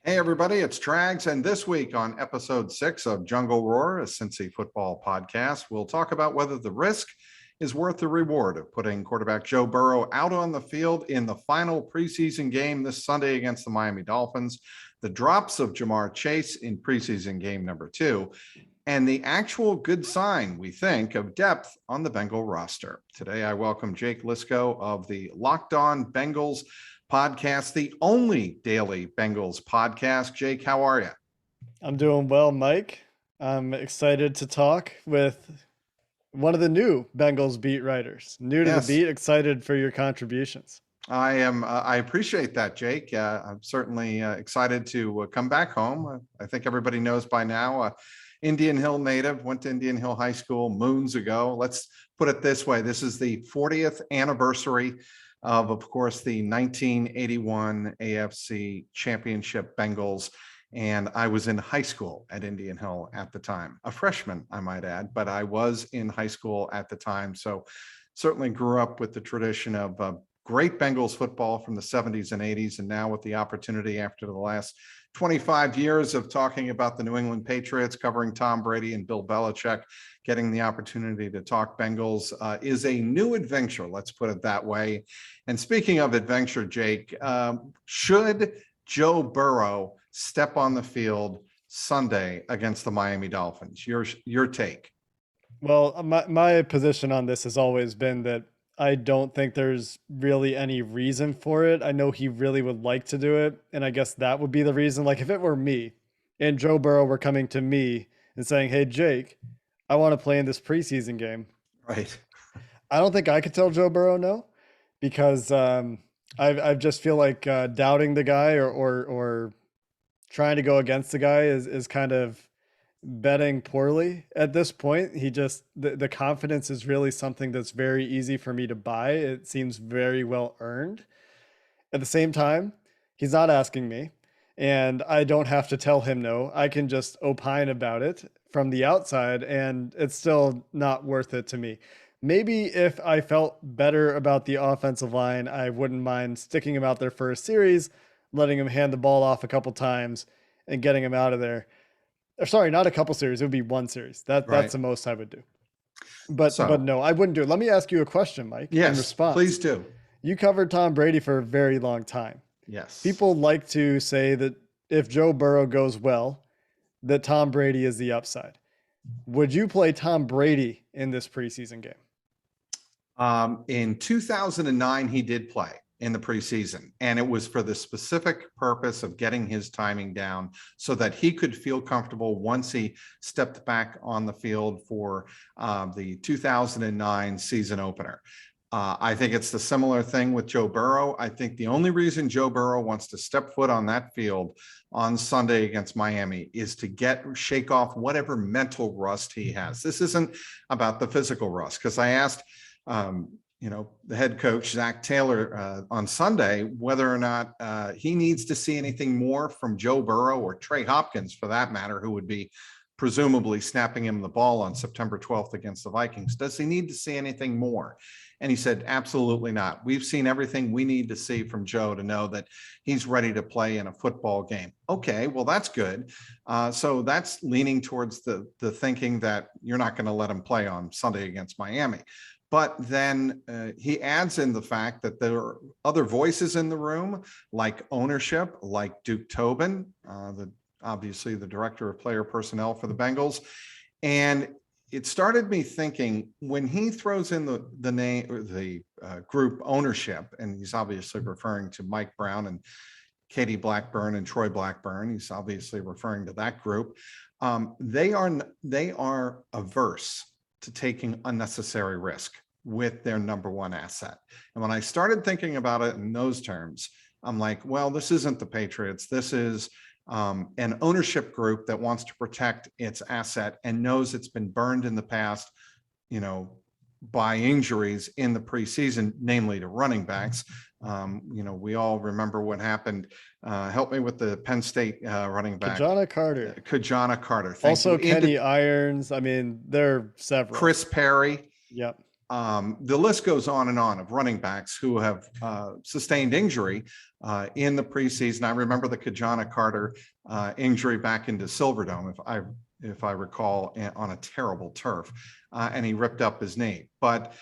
Hey everybody, it's Trags, and this week on episode 6 of Jungle Roar, a Cincy football podcast, we'll talk about whether the risk is worth the reward of putting quarterback Joe Burrow out on the field in the final preseason game this Sunday against the Miami Dolphins, the drops of Jamar Chase in preseason game number 2, and the actual good sign, we think, of depth on the Bengal roster. Today, I welcome Jake Liscow of the LockedOnBengals podcast, the only daily Bengals podcast. Jake, how are you? I'm doing well, Mike. I'm excited to talk with one of the new Bengals beat writers. New to the Yes, beat, excited for your contributions. I am. I appreciate that, Jake. I'm certainly excited to come back home. I think everybody knows by now. Indian Hill native, went to Indian Hill High School moons ago. Let's put it this way. This is the 40th anniversary of course, the 1981 AFC Championship Bengals. And I was in high school at Indian Hill at the time, a freshman, I might add, but I was in high school at the time. So certainly grew up with the tradition of great Bengals football from the 70s and 80s. And now with the opportunity after the last 25 years of talking about the New England Patriots, covering Tom Brady and Bill Belichick, getting the opportunity to talk Bengals is a new adventure, let's put it that way. And speaking of adventure, Jake, should Joe Burrow step on the field Sunday against the Miami Dolphins? Your take. Well, my position on this has always been that I don't think there's really any reason for it. I know he really would like to do it, and I guess that would be the reason. Like if it were me and Joe Burrow were coming to me and saying, "Hey, Jake, I want to play in this preseason game." Right. I don't think I could tell Joe Burrow no, because I just feel like doubting the guy or trying to go against the guy is kind of betting poorly at this point. He just the confidence is really something that's very easy for me to buy. It seems very well earned. At the same time, he's not asking me, and I don't have to tell him no. I can just opine about it from the outside, and it's still not worth it to me. Maybe if I felt better about the offensive line, I wouldn't mind sticking him out there for a series, letting him hand the ball off a couple times, and getting him out of there. Or sorry, not a couple series. It would be one series. That's Right. the most I would do. But So, no, I wouldn't do it. Let me ask you a question, Mike, in yes, please response. do. You covered Tom Brady for a very long time. Yes. People like to say that if Joe Burrow goes well, that Tom Brady is the upside. Would you play Tom Brady in this preseason game? In 2009, he did play in the preseason, and it was for the specific purpose of getting his timing down so that he could feel comfortable once he stepped back on the field for the 2009 season opener. I think it's the similar thing with Joe Burrow. I think the only reason Joe Burrow wants to step foot on that field on Sunday against Miami is to shake off whatever mental rust he has. This isn't about the physical rust, because I asked the head coach, Zach Taylor, on Sunday, whether or not he needs to see anything more from Joe Burrow or Trey Hopkins, for that matter, who would be presumably snapping him the ball on September 12th against the Vikings. Does he need to see anything more? And he said, absolutely not. We've seen everything we need to see from Joe to know that he's ready to play in a football game. Okay, well, that's good. So that's leaning towards the thinking that you're not going to let him play on Sunday against Miami. But then he adds in the fact that there are other voices in the room, like ownership, like Duke Tobin, obviously the director of player personnel for the Bengals. And it started me thinking, when he throws in the name or the group ownership, and he's obviously referring to Mike Brown and Katie Blackburn and Troy Blackburn, he's obviously referring to that group. They are averse to taking unnecessary risk with their number one asset. And when I started thinking about it in those terms, I'm like, well, this isn't the Patriots. This is an ownership group that wants to protect its asset and knows it's been burned in the past, by injuries in the preseason, namely to running backs. We all remember what happened. Help me with the Penn State running back. Kajana Carter. Kajana Carter. Also Kenny Irons. I mean, there are several. Chris Perry. Yep. The list goes on and on of running backs who have sustained injury in the preseason. I remember the Kajana Carter injury back into Silverdome, if I recall, on a terrible turf, and he ripped up his knee. But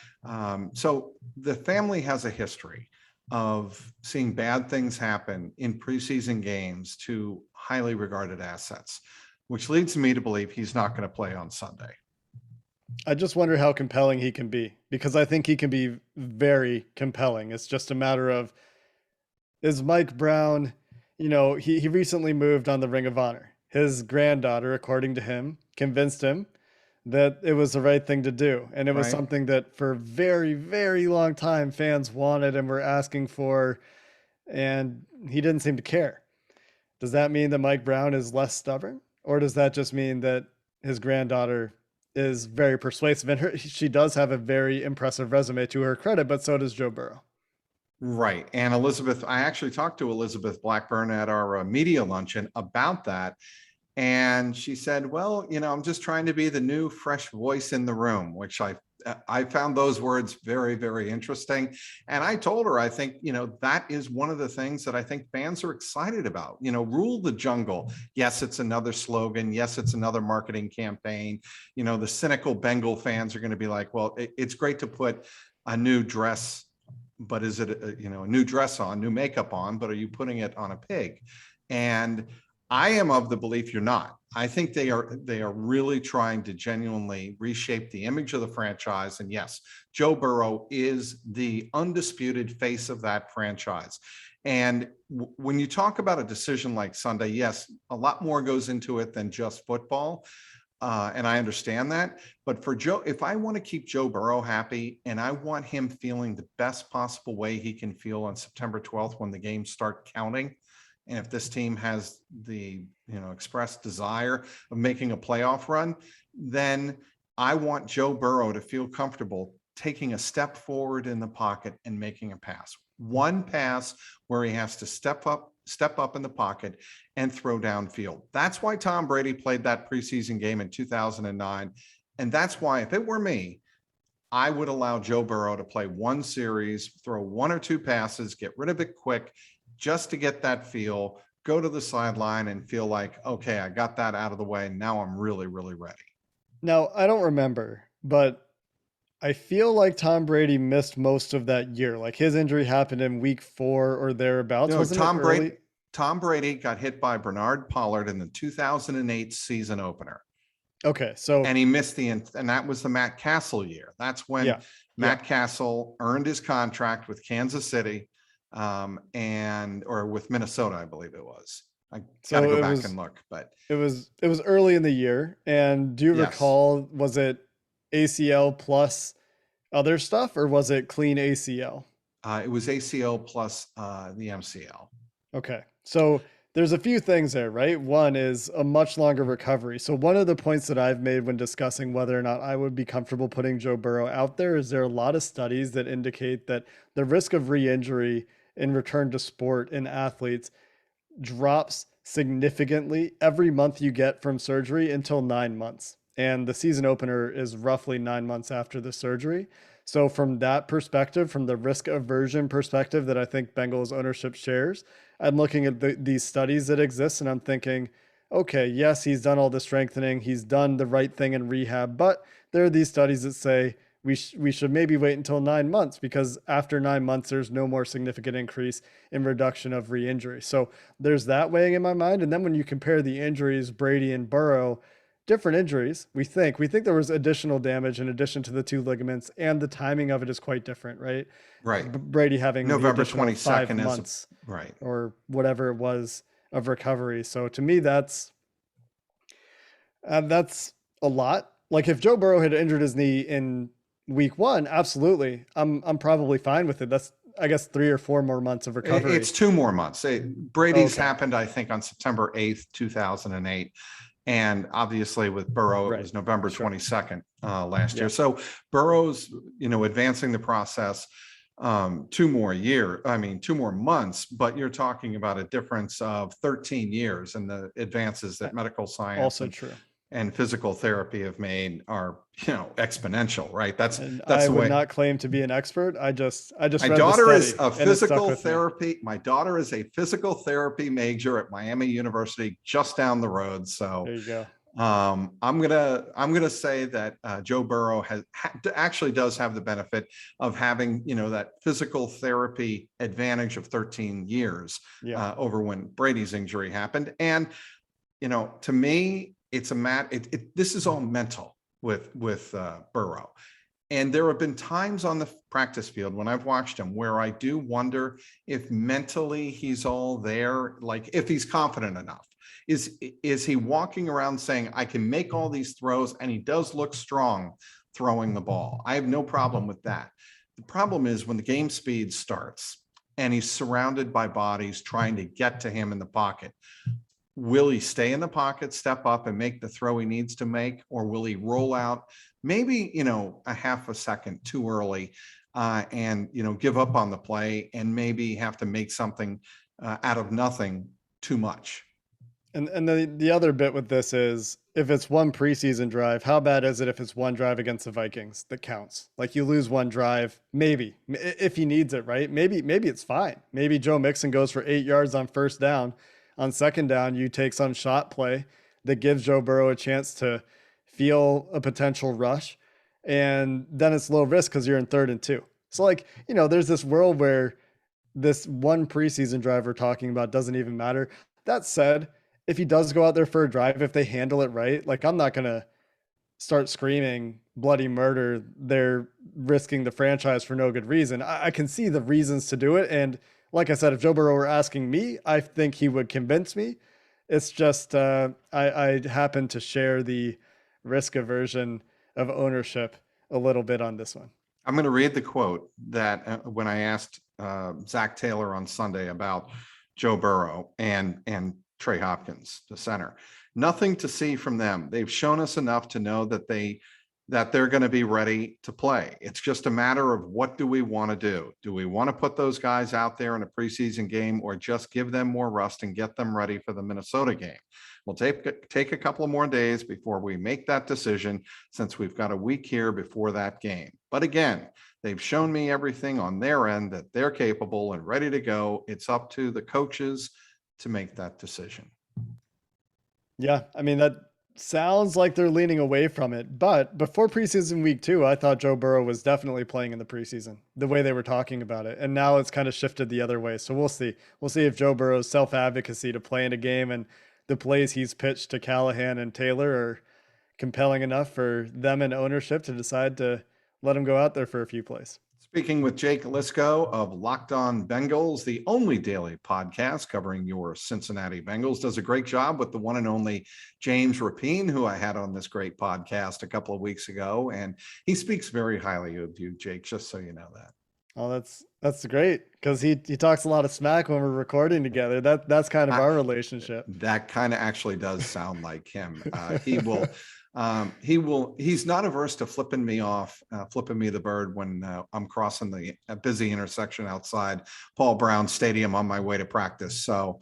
so the family has a history of seeing bad things happen in preseason games to highly regarded assets, which leads me to believe he's not going to play on Sunday. I just wonder how compelling he can be, because I think he can be very compelling. It's just a matter of, is Mike Brown, he recently moved on the Ring of Honor. His granddaughter, according to him, convinced him that it was the right thing to do. And it was Right. something that for a very, very long time fans wanted and were asking for, and he didn't seem to care. Does that mean that Mike Brown is less stubborn? Or does that just mean that his granddaughter is very persuasive? And she does have a very impressive resume to her credit, but so does Joe Burrow. Right. And Elizabeth, I actually talked to Elizabeth Blackburn at our media luncheon about that. And she said, well, I'm just trying to be the new fresh voice in the room, which I found those words very, very interesting. And I told her, I think, that is one of the things that I think fans are excited about. Rule the jungle. Yes, it's another slogan. Yes, it's another marketing campaign. The cynical Bengal fans are going to be like, well, it's great to put a new dress, but is it a new dress on, new makeup on, but are you putting it on a pig? And I am of the belief you're not. I think they are really trying to genuinely reshape the image of the franchise. And yes, Joe Burrow is the undisputed face of that franchise. And when you talk about a decision like Sunday, yes, a lot more goes into it than just football. And I understand that. But for Joe, if I want to keep Joe Burrow happy and I want him feeling the best possible way he can feel on September 12th when the games start counting, and if this team has the expressed desire of making a playoff run, then I want Joe Burrow to feel comfortable taking a step forward in the pocket and making a pass. One pass where he has to step up in the pocket and throw downfield. That's why Tom Brady played that preseason game in 2009. And that's why, if it were me, I would allow Joe Burrow to play one series, throw one or two passes, get rid of it quick, just to get that feel, go to the sideline and feel like, okay, I got that out of the way. Now I'm really, really ready. Now, I don't remember, but I feel like Tom Brady missed most of that year. Like his injury happened in week 4 or thereabouts. Wasn't it early? Tom Brady got hit by Bernard Pollard in the 2008 season opener. Okay, so and he missed and that was the Matt Castle year. That's when Matt Castle earned his contract with Kansas City, or with Minnesota, I believe it was. I got to go back and look, but it was early in the year. And do you recall, was it ACL plus other stuff, or was it clean ACL? It was ACL plus the MCL. Okay, so there's a few things there, right? One is a much longer recovery. So one of the points that I've made when discussing whether or not I would be comfortable putting Joe Burrow out there is there are a lot of studies that indicate that the risk of re-injury in return to sport in athletes drops significantly every month you get from surgery until 9 months. And the season opener is roughly 9 months after the surgery. So from that perspective, from the risk aversion perspective that I think Bengals ownership shares, I'm looking at these studies that exist and I'm thinking, okay, yes, he's done all the strengthening. He's done the right thing in rehab, but there are these studies that say we should maybe wait until 9 months, because after 9 months, there's no more significant increase in reduction of re-injury. So there's that weighing in my mind. And then when you compare the injuries, Brady and Burrow, different injuries, we think there was additional damage in addition to the 2 ligaments, and the timing of it is quite different, right? Right. Brady having November the 22nd 5 months, right, or whatever it was of recovery. So to me, that's a lot. Like if Joe Burrow had injured his knee in week 1, absolutely, I'm probably fine with it. That's, I guess, 3 or 4 more months of recovery. It's 2 more months. Brady's happened, I think, on September 8th, 2008. And obviously with Burrow, it was November 22nd last year. So Burrow's, advancing the process 2 more months, but you're talking about a difference of 13 years in the advances that medical science also true. and physical therapy have made are, exponential, right? That's And that's I the would way. not claim to be an expert. I just My read the daughter is study a and it stuck physical with me. therapy. My daughter is a physical therapy major at Miami University, just down the road. So There you go. I'm gonna say that Joe Burrow actually does have the benefit of having that physical therapy advantage of 13 years Yeah. over when Brady's injury happened. And to me, it's this is all mental with Burrow. And there have been times on the practice field when I've watched him where I do wonder if mentally he's all there, like if he's confident enough. Is he walking around saying, I can make all these throws, and he does look strong throwing the ball. I have no problem with that. The problem is when the game speed starts and he's surrounded by bodies trying to get to him in the pocket. Will he stay in the pocket, step up and make the throw he needs to make, or will he roll out maybe, a half a second too early and, give up on the play and maybe have to make something out of nothing too much? And the other bit with this is if it's one preseason drive, how bad is it if it's one drive against the Vikings that counts? Like you lose one drive, maybe if he needs it, right? Maybe it's fine. Maybe Joe Mixon goes for 8 yards on first down. On second down, you take some shot play that gives Joe Burrow a chance to feel a potential rush. And then it's low risk because you're in 3rd and 2. So there's this world where this one preseason drive we're talking about doesn't even matter. That said, if he does go out there for a drive, if they handle it right, like I'm not going to start screaming bloody murder. They're risking the franchise for no good reason. I can see the reasons to do it. And like I said, if Joe Burrow were asking me, I think he would convince me. It's just I happen to share the risk aversion of ownership a little bit on this one. I'm going to read the quote that when I asked Zach Taylor on Sunday about Joe Burrow and Trey Hopkins, the center. Nothing to see from them. They've shown us enough to know that they're going to be ready to play. It's just a matter of what do we want to do? Do we want to put those guys out there in a preseason game or just give them more rust and get them ready for the Minnesota game? We'll take a couple of more days before we make that decision, since we've got a week here before that game. But again, they've shown me everything on their end that they're capable and ready to go. It's up to the coaches to make that decision. Yeah, I mean, that sounds like they're leaning away from it. But before preseason week 2, I thought Joe Burrow was definitely playing in the preseason, the way they were talking about it. And now it's kind of shifted the other way. So we'll see. We'll see if Joe Burrow's self-advocacy to play in a game and the plays he's pitched to Callahan and Taylor are compelling enough for them and ownership to decide to let him go out there for a few plays. Speaking with Jake Liscow of Locked On Bengals, the only daily podcast covering your Cincinnati Bengals, does a great job with the one and only James Rapien, who I had on this great podcast a couple of weeks ago. And he speaks very highly of you, Jake, just so you know that. Oh, that's great, because he talks a lot of smack when we're recording together. That's kind of our relationship. That kind of actually does sound like him. He's not averse to flipping me off, flipping me the bird when I'm crossing the busy intersection outside Paul Brown Stadium on my way to practice. So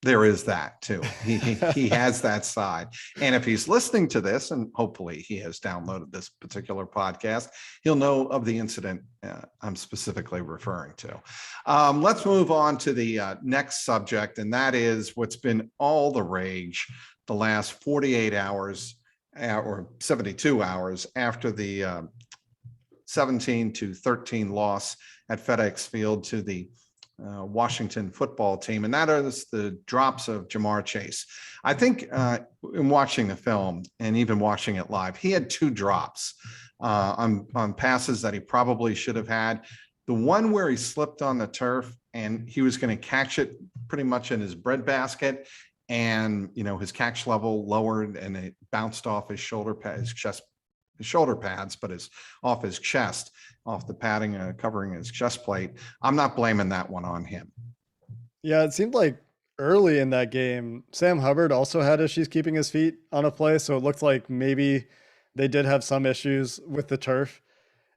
there is that too. He has that side. And if he's listening to this, and hopefully he has downloaded this particular podcast, he'll know of the incident I'm specifically referring to. Let's move on to the next subject, and that is what's been all the rage the last 48 hours or 72 hours after the 17-13 loss at FedEx Field to the Washington football team, and that is the drops of Jamar Chase. I think in watching the film and even watching it live, he had 2 drops on passes that he probably should have had. The one where he slipped on the turf and he was going to catch it pretty much in his breadbasket, and his catch level lowered and it bounced off his shoulder pad, his shoulder pads, but it's off his chest, off the padding covering his chest plate. I'm not blaming that one on him. Yeah, it seemed like early in that game, Sam Hubbard also had issues keeping his feet on a play, so it looked like maybe they did have some issues with the turf.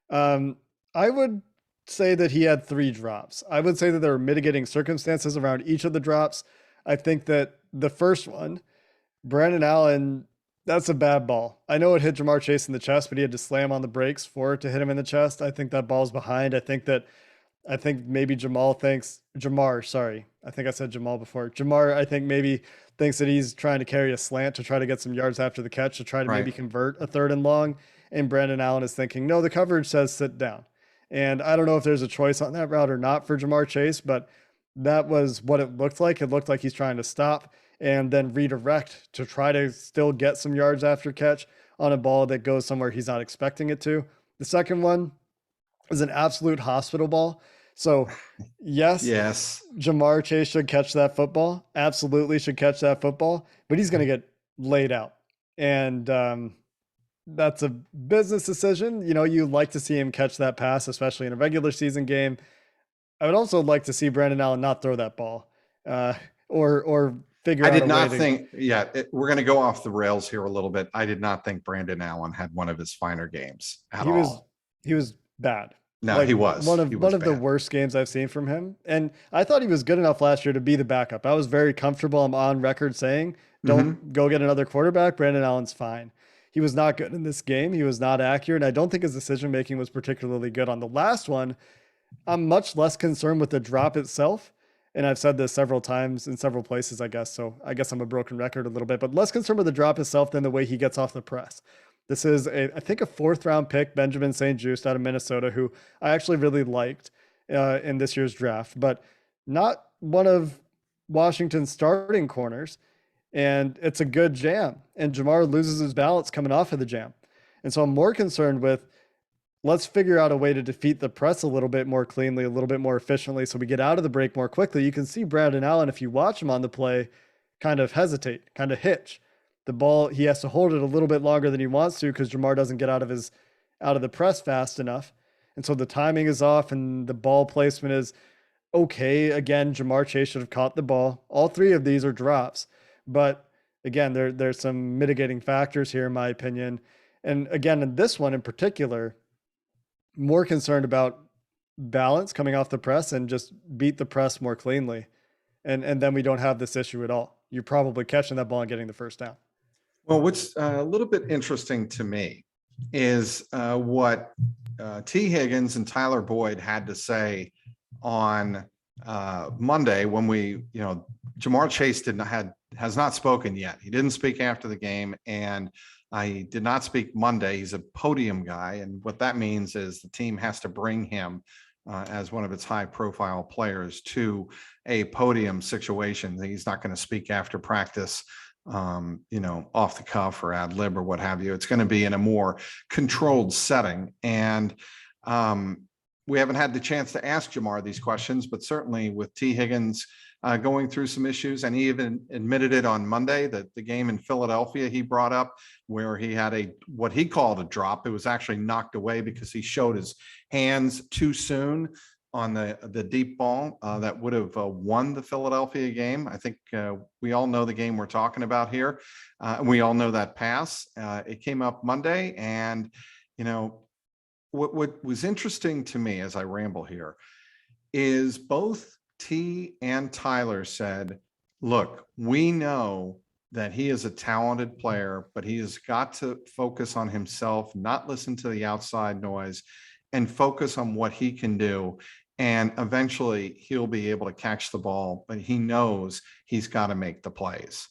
I would say that he had 3 drops. I would say that there were mitigating circumstances around each of the drops. I think that the first one, Brandon Allen That's a bad ball. I know it hit Jamar Chase in the chest, but he had to slam on the brakes for it to hit him in the chest. I think that ball's behind. I think maybe Jamal thinks Jamar, sorry. I think I said Jamal before. Jamar, I think maybe thinks that he's trying to carry a slant to try to get some yards after the catch to try to maybe Right. convert a third and long. And Brandon Allen is thinking, no, the coverage says sit down. And I don't know if there's a choice on that route or not for Jamar Chase, but that was what it looked like. It looked like he's trying to stop and then redirect to try to still get some yards after catch on a ball that goes somewhere he's not expecting it to. The second one is an absolute hospital ball. So, yes, Yes. Jamar Chase should catch that football. Absolutely should catch that football, but he's going to get laid out. And that's a business decision. You know, you like to see him catch that pass, especially in a regular season game. I would also like to see Brandon Allen not throw that ball, uh, or figure I out did a way not to. think, yeah, we're going to go off the rails here a little bit. I did not think Brandon Allen had one of his finer games at He was all. he was bad. No, Like he was. He one was of the bad. worst games I've seen from him. And I thought he was good enough last year to be the backup. I was very comfortable. I'm on record saying, Hmm. don't go get another quarterback. Brandon Allen's fine. He was not good in this game. He was not accurate. I don't think his decision making was particularly good on the last one. I'm much less concerned with the drop itself. And I've said this several times in several places, I guess. So I guess I'm a broken record a little bit, but less concerned with the drop itself than the way he gets off the press. This is I think a fourth round pick, Benjamin St. Juste out of Minnesota, who I actually really liked in this year's draft, but not one of Washington's starting corners. And it's a good jam. And Jamar loses his balance coming off of the jam. And so I'm more concerned with let's figure out a way to defeat the press a little bit more cleanly, a little bit more efficiently, so we get out of the break more quickly. You can see Brandon Allen, if you watch him on the play, kind of hesitate, kind of hitch. The ball, he has to hold it a little bit longer than he wants to because Jamar doesn't get out of the press fast enough. And so the timing is off and the ball placement is okay. Again, Jamar Chase should have caught the ball. All three of these are drops. But again, there's some mitigating factors here, in my opinion. And again, in this one in particular, more concerned about balance coming off the press and just beat the press more cleanly. And then we don't have this issue at all. You're probably catching that ball and getting the first down. Well, what's a little bit interesting to me is what T. Higgins and Tyler Boyd had to say on Monday when Jamar Chase has not spoken yet. He didn't speak after the game, and he did not speak Monday. He's a podium guy, and what that means is the team has to bring him as one of its high-profile players to a podium situation. He's not going to speak after practice, off the cuff or ad lib or what have you. It's going to be in a more controlled setting. And we haven't had the chance to ask Jamar these questions, but certainly with T. Higgins going through some issues, and he even admitted it on Monday that the game in Philadelphia he brought up where he had what he called a drop. It was actually knocked away because he showed his hands too soon on the deep ball that would have won the Philadelphia game. I think we all know the game we're talking about here. We all know that pass. It came up Monday, and what was interesting to me as I ramble here is both T and Tyler said, look, we know that he is a talented player, but he has got to focus on himself, not listen to the outside noise, and focus on what he can do. And eventually he'll be able to catch the ball, but he knows he's got to make the plays.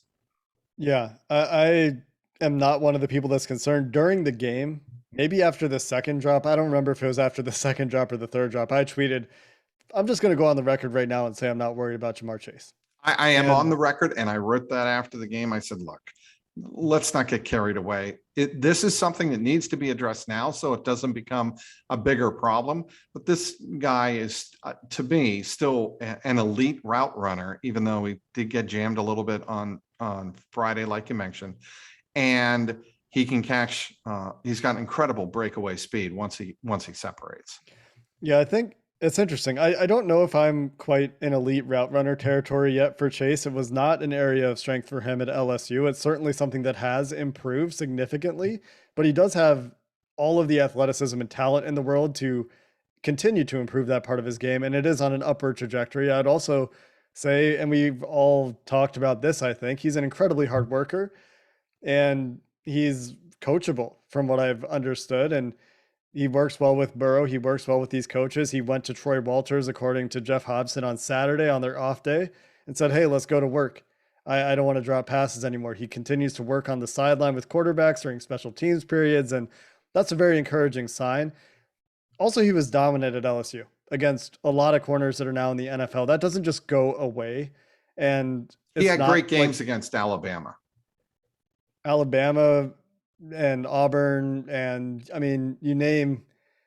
Yeah, I am not one of the people that's concerned during the game. Maybe after the second drop. I don't remember if it was after the second drop or the third drop. I tweeted, I'm just going to go on the record right now and say I'm not worried about Jamar Chase. I am on And the record, and I wrote that after the game. I said, look, let's not get carried away. This is something that needs to be addressed now so it doesn't become a bigger problem. But this guy is, to me, still an elite route runner, even though he did get jammed a little bit on Friday, like you mentioned. And he can catch, he's got incredible breakaway speed once he separates. yeah, I think it's interesting. I don't know if I'm quite in elite route runner territory yet for Chase. It was not an area of strength for him at LSU. It's certainly something that has improved significantly, but he does have all of the athleticism and talent in the world to continue to improve that part of his game. And it is on an upward trajectory. I'd also say, and we've all talked about this, I think, he's an incredibly hard worker. And he's coachable from what I've understood, and he works well with Burrow. He works well with these coaches. He went to Troy Walters, according to Jeff Hobson, on Saturday on their off day and said, "Hey, let's go to work. I don't want to drop passes anymore." He continues to work on the sideline with quarterbacks during special teams periods, and that's a very encouraging sign. Also, he was dominant at LSU against a lot of corners that are now in the NFL. That doesn't just go away. And He it's had great not like games against Alabama. Alabama and Auburn, and I mean, you name.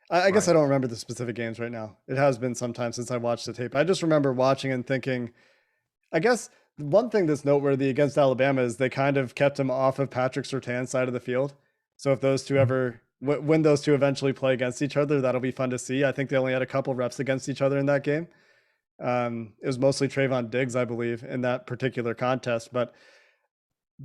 I guess Right. I don't remember the specific games right now. It has been some time since I watched the tape. I just remember watching and thinking, I guess one thing that's noteworthy against Alabama is they kind of kept him off of Patrick Surtain's side of the field. So if those two ever, when those two eventually play against each other, that'll be fun to see. I think they only had a couple reps against each other in that game. It was mostly Trayvon Diggs, I believe, in that particular contest. But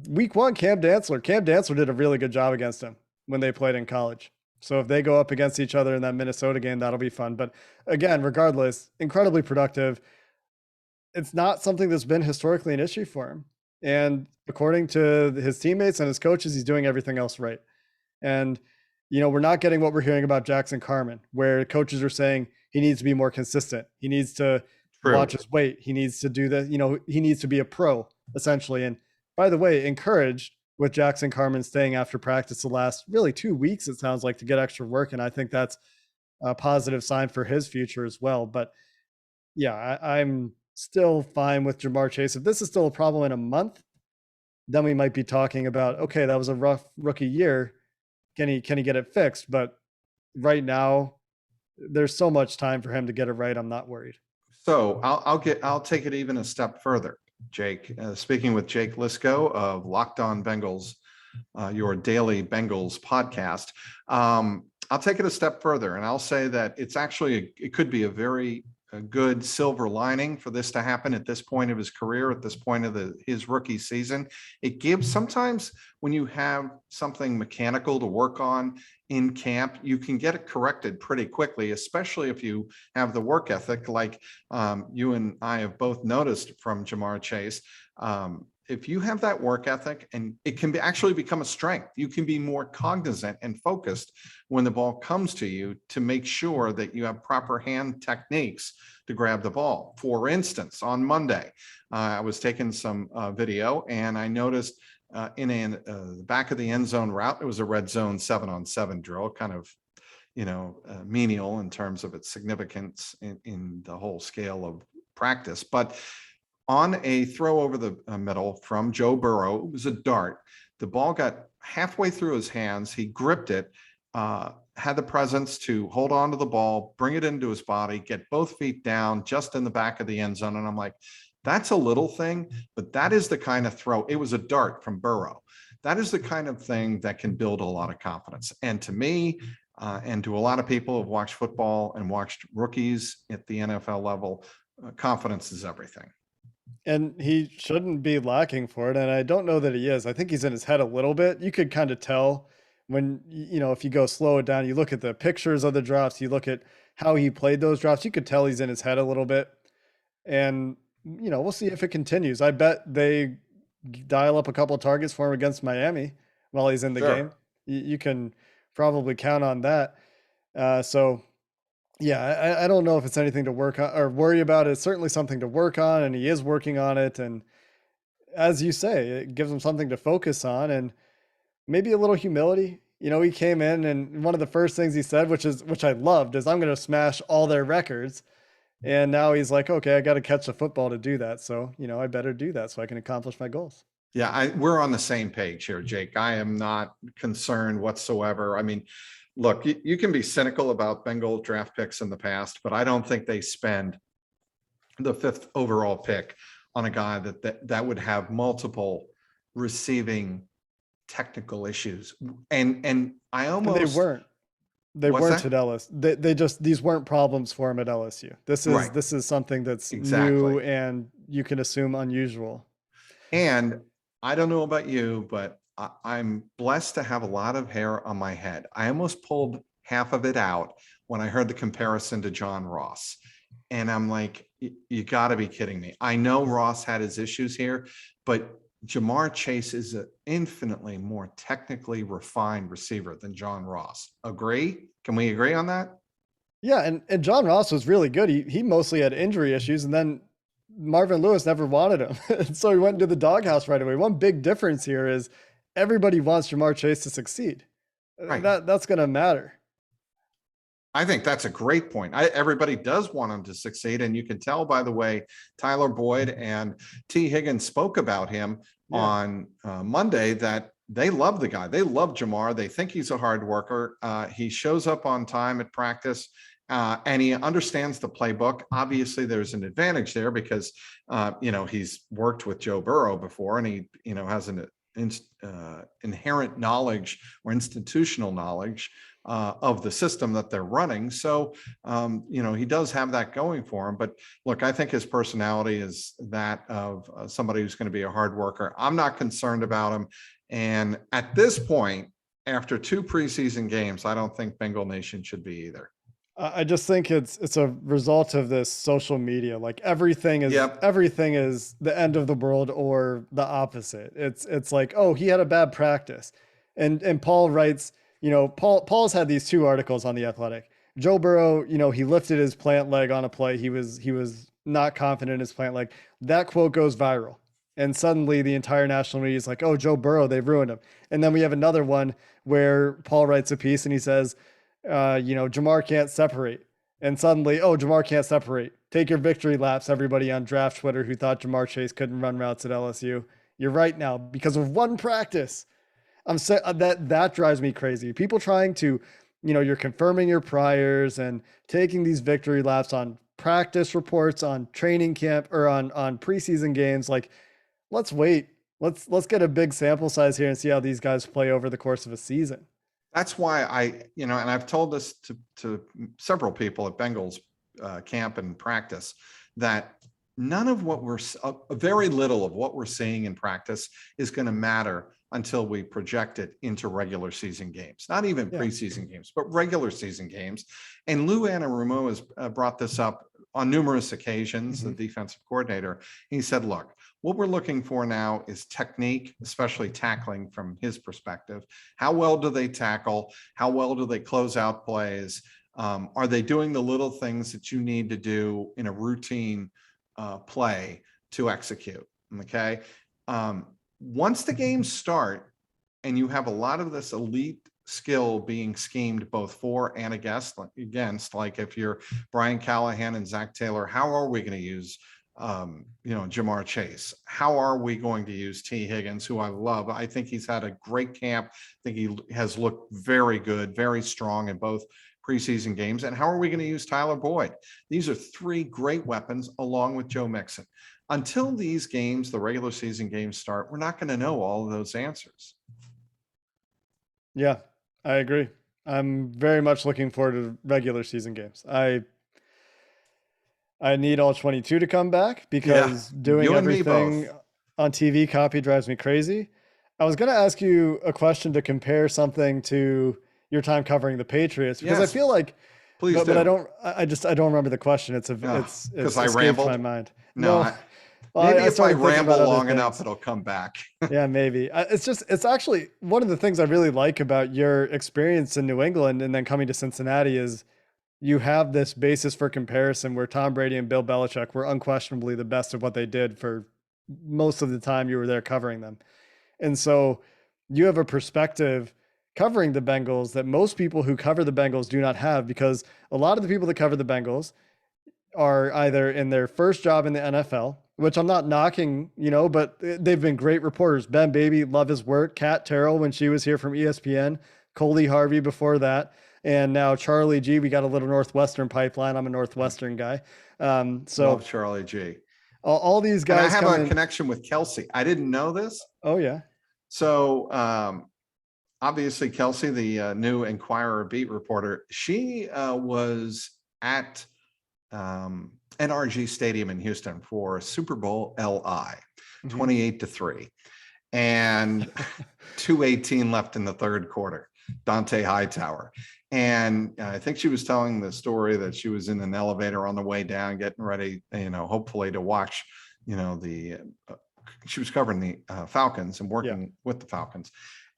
week one, Cam Dantzler did a really good job against him when they played in college. So if they go up against each other in that Minnesota game, that'll be fun. But again, regardless, incredibly productive. It's not something that's been historically an issue for him. And according to his teammates and his coaches, he's doing everything else right. And, we're not getting what we're hearing about Jackson Carman, where coaches are saying he needs to be more consistent. He needs to True. watch his weight. He needs to do that. He needs to be a pro, essentially. And by the way, encouraged with Jackson Carman staying after practice the last really 2 weeks, it sounds like, to get extra work. And I think that's a positive sign for his future as well. But yeah, I'm still fine with Jamar Chase. If this is still a problem in a month, then we might be talking about, okay, that was a rough rookie year. Can he get it fixed? But right now, there's so much time for him to get it right. I'm not worried. So I'll take it even a step further, Jake. Speaking with Jake Liscow of Locked On Bengals, your daily Bengals podcast. I'll take it a step further, and I'll say that it could be a good silver lining for this to happen at this point of his career, at this point of his rookie season. It gives, sometimes when you have something mechanical to work on in camp, you can get it corrected pretty quickly, especially if you have the work ethic like you and I have both noticed from Jamar Chase. If you have that work ethic, and it can actually become a strength, you can be more cognizant and focused when the ball comes to you to make sure that you have proper hand techniques to grab the ball. For instance, on Monday, I was taking some video, and I noticed in the back of the end zone route, it was a red zone 7-on-7 drill, kind of menial in terms of its significance in the whole scale of practice. But on a throw over the middle from Joe Burrow, it was a dart. The ball got halfway through his hands. He gripped it, had the presence to hold on to the ball, bring it into his body, get both feet down just in the back of the end zone. And I'm like, that's a little thing, but that is the kind of throw. It was a dart from Burrow. That is the kind of thing that can build a lot of confidence. And to me, and to a lot of people who have watched football and watched rookies at the NFL level, confidence is everything. And he shouldn't be lacking for it. And I don't know that he is. I think he's in his head a little bit. You could kind of tell when, if you go slow it down, you look at the pictures of the drops, you look at how he played those drops, you could tell he's in his head a little bit. And, we'll see if it continues. I bet they dial up a couple of targets for him against Miami while he's in the game. Sure. You can probably count on that. So yeah, I don't know if it's anything to work on or worry about. It's certainly something to work on, and he is working on it. And as you say, it gives him something to focus on and maybe a little humility. He came in, and one of the first things he said, which I loved, is I'm going to smash all their records. And now he's like, okay, I got to catch the football to do that. So, I better do that so I can accomplish my goals. Yeah, we're on the same page here, Jake. I am not concerned whatsoever. I mean, look, you can be cynical about Bengal draft picks in the past, but I don't think they spend the 5th overall pick on a guy that would have multiple receiving technical issues. And I And they almost weren't. They what's weren't that? at LSU. They just, these weren't problems for him at LSU. Right, This is something that's exactly. new and you can assume unusual. And I don't know about you, but I'm blessed to have a lot of hair on my head. I almost pulled half of it out when I heard the comparison to John Ross. And I'm like, you got to be kidding me. I know Ross had his issues here, but Jamar Chase is an infinitely more technically refined receiver than John Ross. Agree? Can we agree on that? Yeah, and John Ross was really good. He mostly had injury issues, and then Marvin Lewis never wanted him. And so he went into the doghouse right away. One big difference here is everybody wants Jamar Chase to succeed. Right. That's going to matter. I think that's a great point. Everybody does want him to succeed. And you can tell by the way Tyler Boyd and T. Higgins spoke about him on Monday that they love the guy. They love Jamar. They think he's a hard worker. He shows up on time at practice. And he understands the playbook. Obviously, there's an advantage there because, he's worked with Joe Burrow before, and he, has an inherent knowledge or institutional knowledge of the system that they're running. So, he does have that going for him. But look, I think his personality is that of somebody who's going to be a hard worker. I'm not concerned about him. And at this point, after 2 preseason games, I don't think Bengal Nation should be either. I just think it's a result of this social media. Like everything is the end of the world or the opposite. It's like, oh, he had a bad practice. And Paul writes, Paul's had these 2 articles on The Athletic. Joe Burrow, he lifted his plant leg on a play. He was not confident in his plant leg. That quote goes viral. And suddenly the entire national media is like, oh, Joe Burrow, they've ruined him. And then we have another one where Paul writes a piece and he says, Jamar can't separate. And suddenly, oh, Jamar can't separate. Take your victory laps, everybody on draft Twitter who thought Jamar Chase couldn't run routes at LSU. You're right now because of one practice. That drives me crazy. People trying to, you're confirming your priors and taking these victory laps on practice reports, on training camp, or on preseason games. Like, let's wait. Let's get a big sample size here and see how these guys play over the course of a season. That's why and I've told this to several people at Bengals camp and practice that none of what very little of what we're seeing in practice is going to matter until we project it into regular season games, not even preseason games, but regular season games. And Lou Anarumo has brought this up on numerous occasions, the defensive coordinator. He said, look, what we're looking for now is technique, especially tackling from his perspective. How well do they tackle? How well do they close out plays? Are they doing the little things that you need to do in a routine play to execute? Okay. Once the games start and you have a lot of this elite skill being schemed both for and against, like if you're Brian Callahan and Zach Taylor, how are we going to use Jamar Chase? How are we going to use T. Higgins, who I love? I think he's had a great camp. I think he has looked very good, very strong in both preseason games. And how are we going to use Tyler Boyd? These are 3 great weapons along with Joe Mixon. Until these games, the regular season games start, we're not going to know all of those answers. Yeah, I agree. I'm very much looking forward to regular season games. I need all 22 to come back because doing everything on TV copy drives me crazy. I was going to ask you a question to compare something to your time covering the Patriots because I feel like, but I don't remember the question. It's I rambled my mind. No. Maybe if I ramble long enough, it'll come back. Yeah, maybe. It's actually one of the things I really like about your experience in New England and then coming to Cincinnati is you have this basis for comparison where Tom Brady and Bill Belichick were unquestionably the best of what they did for most of the time you were there covering them. And so you have a perspective covering the Bengals that most people who cover the Bengals do not have, because a lot of the people that cover the Bengals are either in their first job in the NFL, which I'm not knocking, but they've been great reporters. Ben Baby, love his work. Kat Terrell, when she was here from ESPN, Coley Harvey before that. And now Charlie G, we got a little Northwestern pipeline. I'm a Northwestern guy. So love Charlie G. All these guys. And I have a connection with Kelsey. I didn't know this. Oh yeah. So obviously Kelsey, the new Enquirer beat reporter, she was at NRG Stadium in Houston for Super Bowl LI, 28-3, and 2:18 left in the third quarter. Dante Hightower. And I think she was telling the story that she was in an elevator on the way down, getting ready, hopefully to watch, the she was covering the Falcons and working with the Falcons,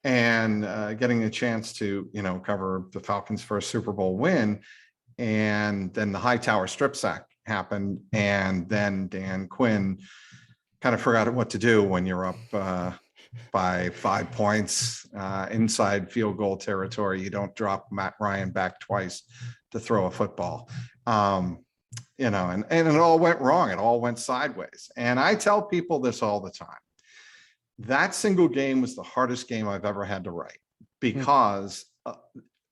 and getting a chance to, cover the Falcons for a Super Bowl win. And then the Hightower strip sack happened. And then Dan Quinn kind of forgot what to do when you're up by 5 points inside field goal territory. You don't drop Matt Ryan back twice to throw a football. And it all went wrong. It all went sideways. And I tell people this all the time. That single game was the hardest game I've ever had to write, because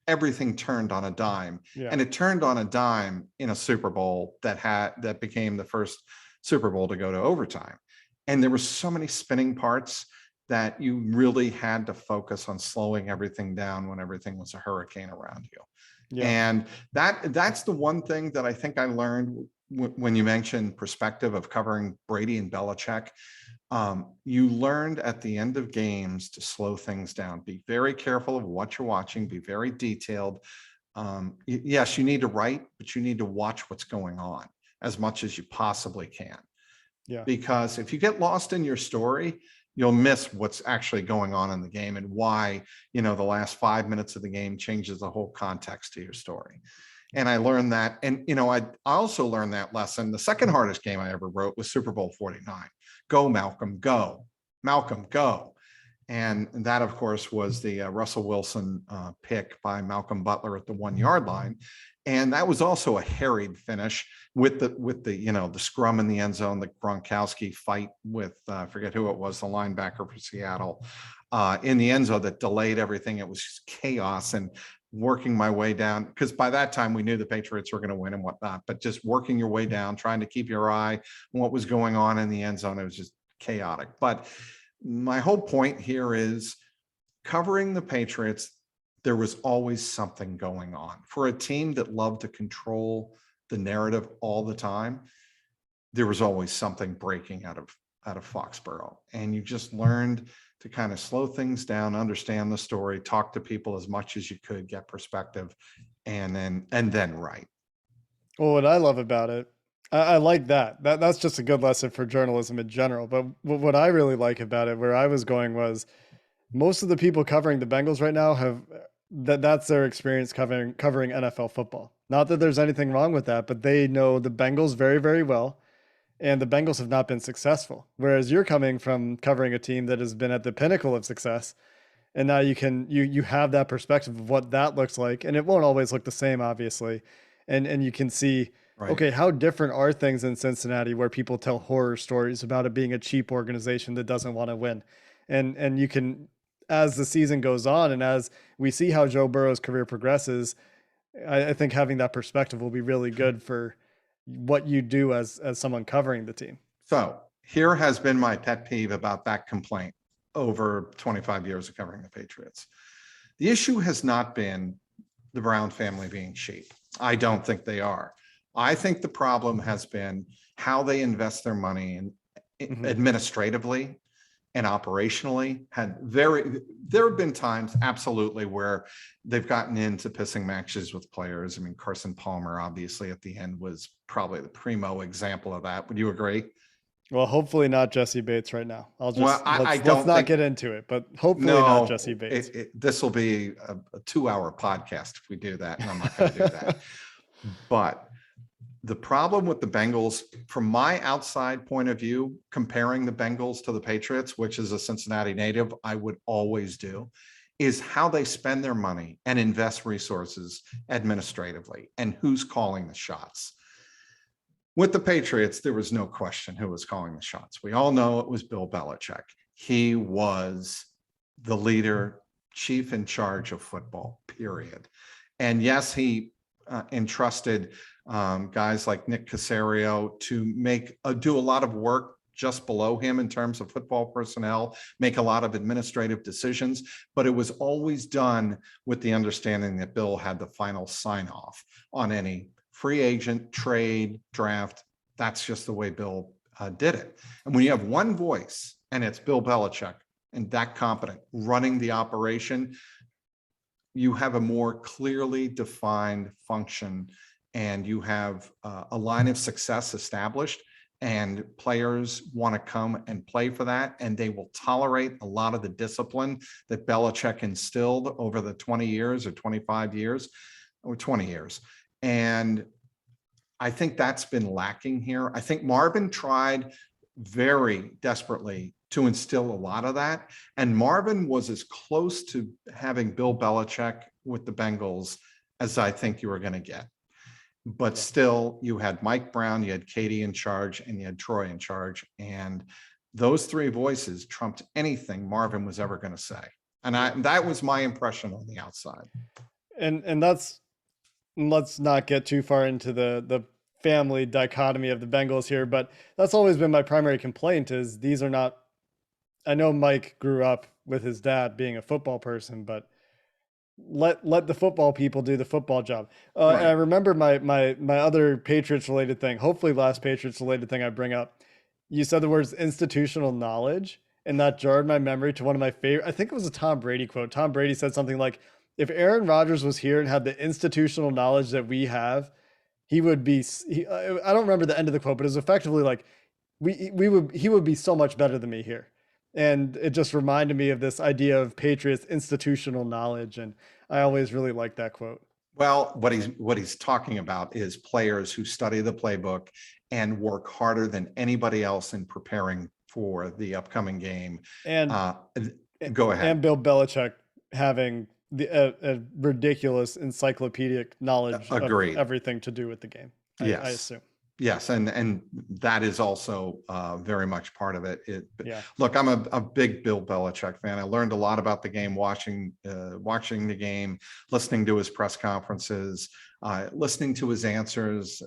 everything turned on a dime. And it turned on a dime in a Super Bowl that became the first Super Bowl to go to overtime. And there were so many spinning parts that you really had to focus on slowing everything down when everything was a hurricane around you. And that's the one thing that I think I learned when you mentioned perspective of covering Brady and Belichick. You learned at the end of games to slow things down. Be very careful of what you're watching. Be very detailed. Yes, you need to write, but you need to watch what's going on as much as you possibly can. Because if you get lost in your story, you'll miss what's actually going on in the game and why, the last 5 minutes of the game changes the whole context to your story. And I learned that. And, I also learned that lesson. The second hardest game I ever wrote was Super Bowl 49. Go, Malcolm, go. Malcolm, go. And that, of course, was the Russell Wilson pick by Malcolm Butler at the 1 yard line. And that was also a harried finish with the scrum in the end zone, the Gronkowski fight with, I forget who it was, the linebacker for Seattle in the end zone that delayed everything. It was just chaos, and working my way down, because by that time we knew the Patriots were going to win and whatnot, but just working your way down, trying to keep your eye on what was going on in the end zone. It was just chaotic. But my whole point here is covering the Patriots. There was always something going on for a team that loved to control the narrative all the time. There was always something breaking out of Foxborough, and you just learned to kind of slow things down, understand the story, talk to people as much as you could, get perspective, and then write. Well, what I love about it, I like that's just a good lesson for journalism in general. But what I really like about it, where I was going, was most of the people covering the Bengals right now have that's their experience covering NFL football. Not that there's anything wrong with that, but they know the Bengals very, very well, and the Bengals have not been successful. Whereas you're coming from covering a team that has been at the pinnacle of success, and now you have that perspective of what that looks like, and it won't always look the same, obviously, and you can see, okay, how different are things in Cincinnati, where people tell horror stories about it being a cheap organization that doesn't want to win, and you can, as the season goes on and as we see how Joe Burrow's career progresses, I think having that perspective will be really good for what you do as someone covering the team. So here has been my pet peeve about that complaint over 25 years of covering the Patriots. The issue has not been the Brown family being cheap. I don't think they are. I think the problem has been how they invest their money in administratively and operationally. There have been times, absolutely, where they've gotten into pissing matches with players. I mean, Carson Palmer, obviously, at the end was probably the primo example of that. Would you agree? Well, hopefully not Jesse Bates right now. Let's not get into it, but hopefully not Jesse Bates. This will be a 2-hour podcast if we do that, and I'm not going to do that. But the problem with the Bengals, from my outside point of view, comparing the Bengals to the Patriots, which is a Cincinnati native, I would always do, is how they spend their money and invest resources administratively and who's calling the shots. With the Patriots, there was no question who was calling the shots. We all know it was Bill Belichick. He was the leader, chief in charge of football, period. And yes, he entrusted guys like Nick Caserio to do a lot of work just below him in terms of football personnel, make a lot of administrative decisions, but it was always done with the understanding that Bill had the final sign off on any free agent, trade, draft. That's just the way Bill did it. And when you have one voice and it's Bill Belichick and that competent running the operation, you have a more clearly defined function, and you have a line of success established. and players want to come and play for that, and they will tolerate a lot of the discipline that Belichick instilled over the 20 years or 25 years or 20 years. And I think that's been lacking here. I think Marvin tried very desperately to instill a lot of that. And Marvin was as close to having Bill Belichick with the Bengals as I think you were going to get. But still, you had Mike Brown, you had Katie in charge, and you had Troy in charge. And those three voices trumped anything Marvin was ever going to say. And that was my impression on the outside. And that's, let's not get too far into the family dichotomy of the Bengals here, but that's always been my primary complaint is these are not, I know Mike grew up with his dad being a football person, but let the football people do the football job. Right. And I remember my other Patriots related thing, hopefully last Patriots related thing I bring up. You said the words institutional knowledge, and that jarred my memory to one of my favorite, I think it was a Tom Brady quote. Tom Brady said something like, if Aaron Rodgers was here and had the institutional knowledge that we have, he would be, I don't remember the end of the quote, but it was effectively like, he would be so much better than me here. And it just reminded me of this idea of Patriots institutional knowledge. And I always really liked that quote. Well, what he's talking about is players who study the playbook and work harder than anybody else in preparing for the upcoming game. And go ahead. And Bill Belichick having a ridiculous encyclopedic knowledge Agreed. of everything to do with the game. Yes. I assume. Yes, and that is also very much part of it. Yeah. Look, I'm a big Bill Belichick fan. I learned a lot about the game watching the game, listening to his press conferences, listening to his answers,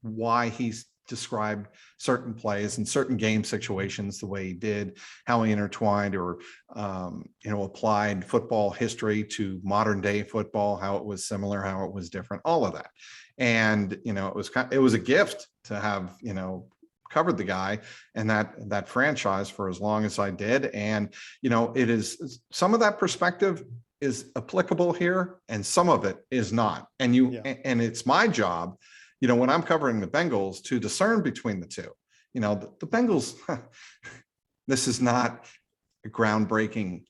why he's described certain plays and certain game situations the way he did, how he intertwined or applied football history to modern day football, how it was similar, how it was different, all of that. And it was a gift to have covered the guy and that franchise for as long as I did. And it is, some of that perspective is applicable here and some of it is not. And and it's my job, when I'm covering the Bengals, to discern between the two. The Bengals, this is not groundbreaking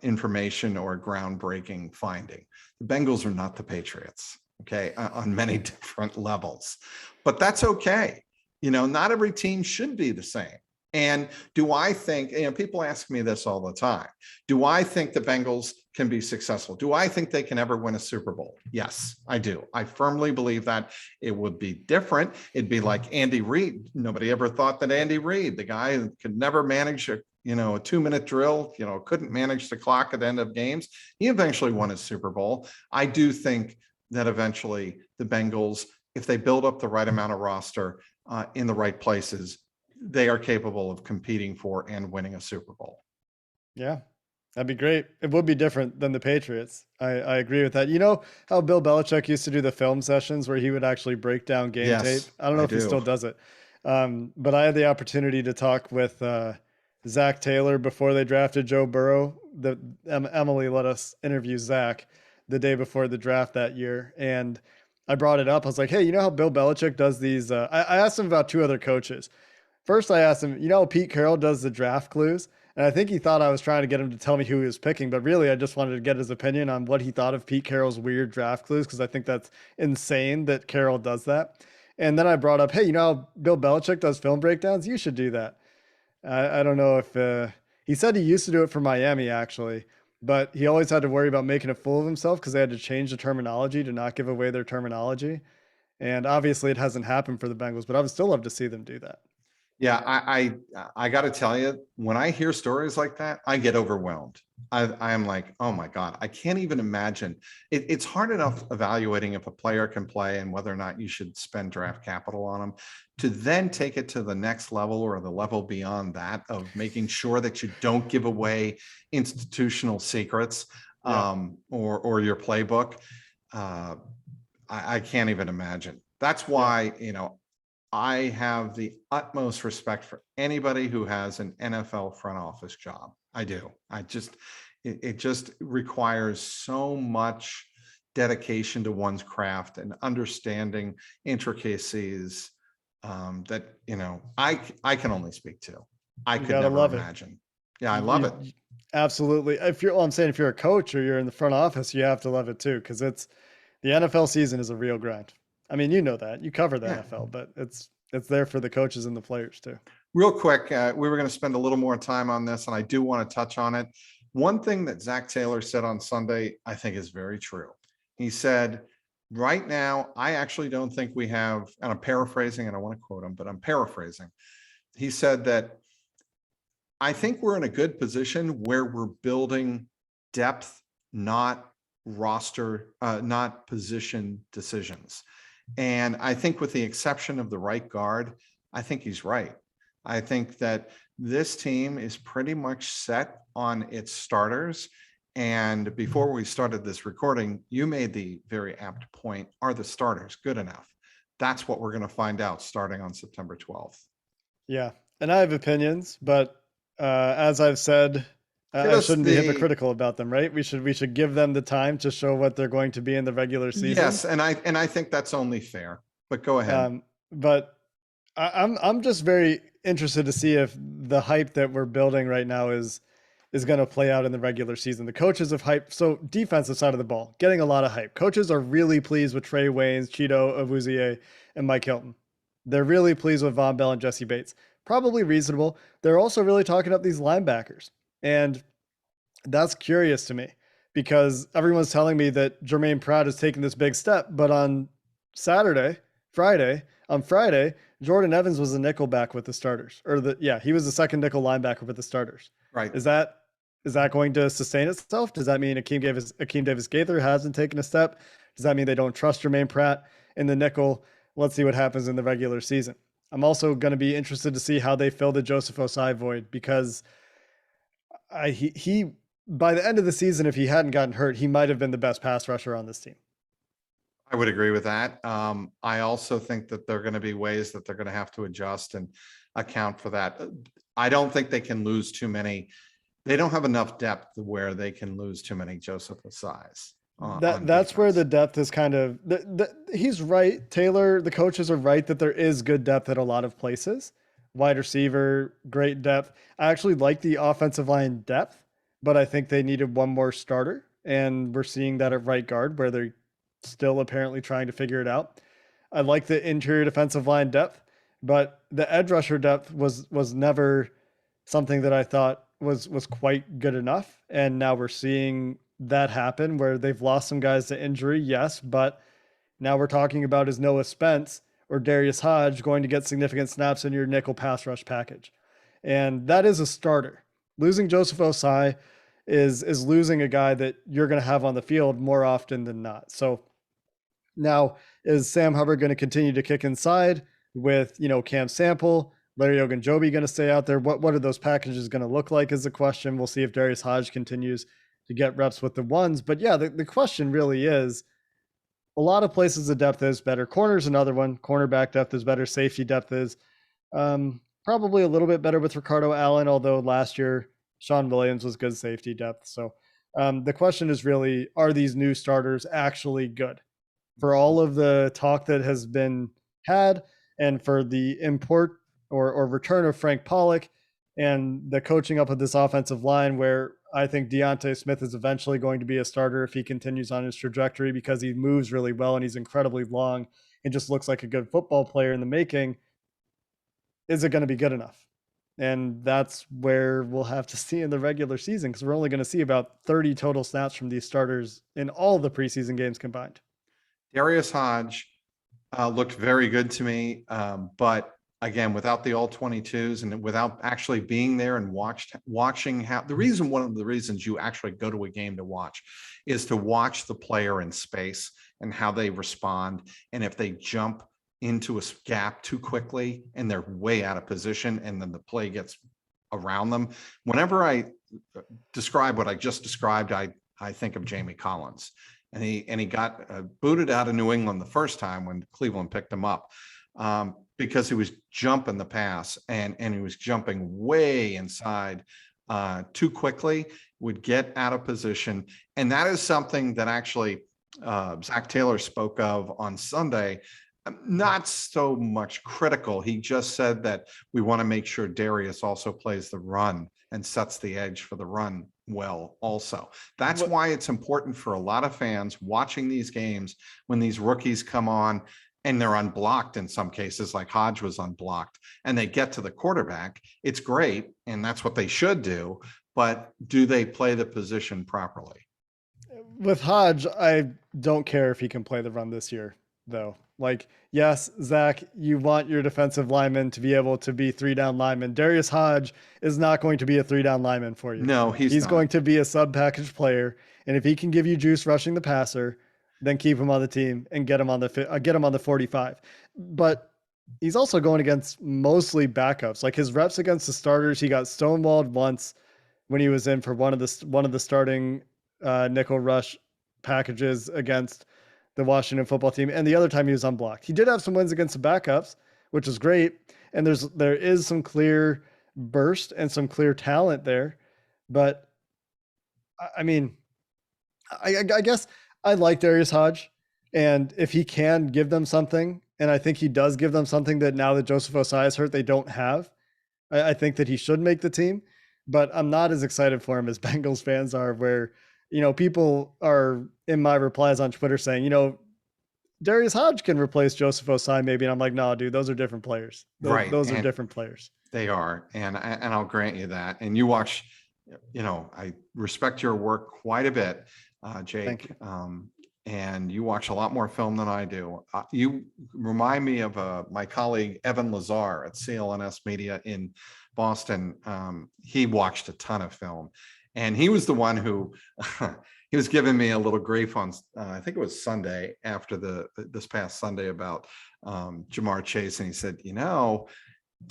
information or groundbreaking finding. The Bengals are not the Patriots. Okay, on many different levels, but that's okay. Not every team should be the same. And do I think, people ask me this all the time, do I think the Bengals can be successful? Do I think they can ever win a Super Bowl? Yes, I do. I firmly believe that. It would be different. It'd be like Andy Reid. Nobody ever thought that Andy Reid, the guy who could never manage a 2-minute drill, couldn't manage the clock at the end of games. He eventually won a Super Bowl. I do think that eventually the Bengals, if they build up the right amount of roster in the right places, they are capable of competing for and winning a Super Bowl. Yeah, that'd be great. It would be different than the Patriots. I agree with that. You know how Bill Belichick used to do the film sessions where he would actually break down game tape? I don't know if he still does it. But I had the opportunity to talk with Zach Taylor before they drafted Joe Burrow. Emily let us interview Zach the day before the draft that year. And I brought it up. I was like, hey, you know how Bill Belichick does these? I asked him about two other coaches. First, I asked him, Pete Carroll does the draft clues. And I think he thought I was trying to get him to tell me who he was picking. But really, I just wanted to get his opinion on what he thought of Pete Carroll's weird draft clues, because I think that's insane that Carroll does that. And then I brought up, hey, you know how Bill Belichick does film breakdowns? You should do that. I don't know if he said he used to do it for Miami, actually. But he always had to worry about making a fool of himself because they had to change the terminology to not give away their terminology. And obviously it hasn't happened for the Bengals, but I would still love to see them do that. Yeah, I got to tell you, when I hear stories like that, I get overwhelmed. I am like, oh my God, I can't even imagine. It's hard enough evaluating if a player can play and whether or not you should spend draft capital on them, to then take it to the next level or the level beyond that of making sure that you don't give away institutional secrets or your playbook. I can't even imagine. That's why, I have the utmost respect for anybody who has an NFL front office job. I do. It just requires so much dedication to one's craft and understanding intricacies that, I can only speak to. I You could gotta never love it. imagine. Yeah, I love it. Absolutely. I'm saying if you're a coach or you're in the front office, you have to love it too, because the NFL season is a real grind. I mean, you know that. You cover the Yeah. NFL, but it's there for the coaches and the players too. Real quick, we were going to spend a little more time on this, and I do want to touch on it. One thing that Zach Taylor said on Sunday, I think is very true. He said, right now, I actually don't think we have, and I'm paraphrasing, and I want to quote him, but I'm paraphrasing. He said that I think we're in a good position where we're building depth, not roster, not position decisions. And I think with the exception of the right guard, I think he's right. I think that this team is pretty much set on its starters. And before we started this recording, you made the very apt point, are the starters good enough? That's what we're going to find out starting on September 12th. Yeah. And I have opinions, but as I've said, Give I us shouldn't be the hypocritical about them, right? We should give them the time to show what they're going to be in the regular season. Yes, and I think that's only fair. But go ahead. But I'm just very interested to see if the hype that we're building right now is going to play out in the regular season. The coaches have hype. So defensive side of the ball, getting a lot of hype. Coaches are really pleased with Trey Waynes, Cheeto Awuzie, and Mike Hilton. They're really pleased with Von Bell and Jesse Bates. Probably reasonable. They're also really talking up these linebackers. And that's curious to me because everyone's telling me that Jermaine Pratt is taking this big step. But on Friday, Jordan Evans was the nickel back with the starters. He was the second nickel linebacker with the starters. Right. Is that going to sustain itself? Does that mean Akeem Davis Gaither hasn't taken a step? Does that mean they don't trust Jermaine Pratt in the nickel? Let's see what happens in the regular season. I'm also going to be interested to see how they fill the Joseph Osai void because he by the end of the season, if he hadn't gotten hurt, he might have been the best pass rusher on this team. I would agree with that. I also think that there are going to be ways that they're going to have to adjust and account for that. I don't think they can lose too many. They don't have enough depth where they can lose too many Joseph Osai's. That's where the depth is kind of. He's right. Taylor, the coaches are right that there is good depth at a lot of places. Wide receiver, great depth. I actually like the offensive line depth, but I think they needed one more starter, and we're seeing that at right guard where they're still apparently trying to figure it out. I like the interior defensive line depth, but the edge rusher depth was never something that I thought was quite good enough. And now we're seeing that happen where they've lost some guys to injury, yes, but now we're talking about is Noah Spence or Darius Hodge going to get significant snaps in your nickel pass rush package. And that is a starter. Losing Joseph Osai is losing a guy that you're going to have on the field more often than not. So now is Sam Hubbard going to continue to kick inside with, Cam Sample, Larry Ogunjobi going to stay out there? What are those packages going to look like is the question. We'll see if Darius Hodge continues to get reps with the ones. But yeah, the question really is a lot of places the depth is better. Corner's another one. Cornerback depth is better. Safety depth is probably a little bit better with Ricardo Allen, although last year Sean Williams was good safety depth. So the question is really, are these new starters actually good? For all of the talk that has been had and for the import or return of Frank Pollock and the coaching up of this offensive line where I think Deontay Smith is eventually going to be a starter if he continues on his trajectory because he moves really well and he's incredibly long and just looks like a good football player in the making. Is it going to be good enough? And that's where we'll have to see in the regular season because we're only going to see about 30 total snaps from these starters in all the preseason games combined. Darius Hodge looked very good to me, but again, without the all 22s and without actually being there and watching how one of the reasons you actually go to a game to watch is to watch the player in space and how they respond. And if they jump into a gap too quickly and they're way out of position and then the play gets around them. Whenever I describe what I just described, I think of Jamie Collins. And he got booted out of New England the first time when Cleveland picked him up because he was jumping the pass and he was jumping way inside too quickly, would get out of position. And that is something that actually Zach Taylor spoke of on Sunday. Not so much critical. He just said that we want to make sure Darius also plays the run and sets the edge for the run well also. That's What why it's important for a lot of fans watching these games when these rookies come on and they're unblocked in some cases, like Hodge was unblocked, and they get to the quarterback. It's great, and that's what they should do, but do they play the position properly? with Hodge, I don't care if he can play the run this year, though. Like, yes, Zach, you want your defensive lineman to be able to be 3-down lineman. Darius Hodge is not going to be a 3-down lineman for you. No, he's He's going not. to be a sub package player, and if he can give you juice rushing the passer, then keep him on the team and get him on the 45. But he's also going against mostly backups. Like his reps against the starters, he got stonewalled once when he was in for one of the starting nickel rush packages against the Washington football team, and the other time he was unblocked. He did have some wins against the backups, which is great, and there is some clear burst and some clear talent there, but I mean, I guess I like Darius Hodge, and if he can give them something, and I think he does give them something that now that Joseph Osai is hurt, they don't have. I think that he should make the team, but I'm not as excited for him as Bengals fans are, where, people are in my replies on Twitter saying, Darius Hodge can replace Joseph Osai maybe. And I'm like, no, dude, those are different players. Right. Those are And different players. they are, and I'll grant you that. And you watch, I respect your work quite a bit, Thank Jake. you. And you watch a lot more film than I do. You remind me of my colleague Evan Lazar at CLNS Media in Boston. He watched a ton of film, and he was the one who he was giving me a little grief on I think it was Sunday after this past Sunday about Jamar Chase, and he said,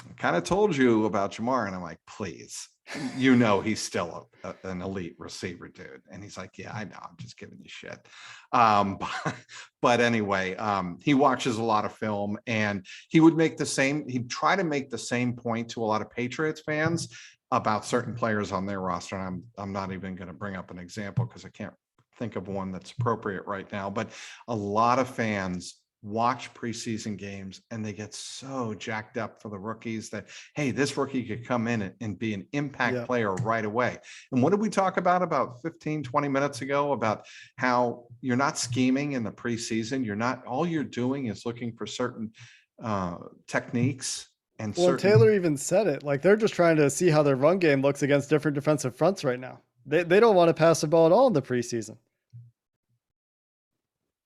I kind of told you about Jamar. And I'm like, please, he's still an elite receiver, dude. And he's like, yeah, I know, I'm just giving you shit. But anyway, he watches a lot of film, and he'd try to make the same point to a lot of Patriots fans about certain players on their roster. And I'm not even going to bring up an example because I can't think of one that's appropriate right now, but a lot of fans watch preseason games and they get so jacked up for the rookies that, hey, this rookie could come in and be an impact player right away. And what did we talk about 15, 20 minutes ago about how you're not scheming in the preseason? All you're doing is looking for certain techniques. And Taylor even said it, like they're just trying to see how their run game looks against different defensive fronts right now. They don't want to pass the ball at all in the preseason.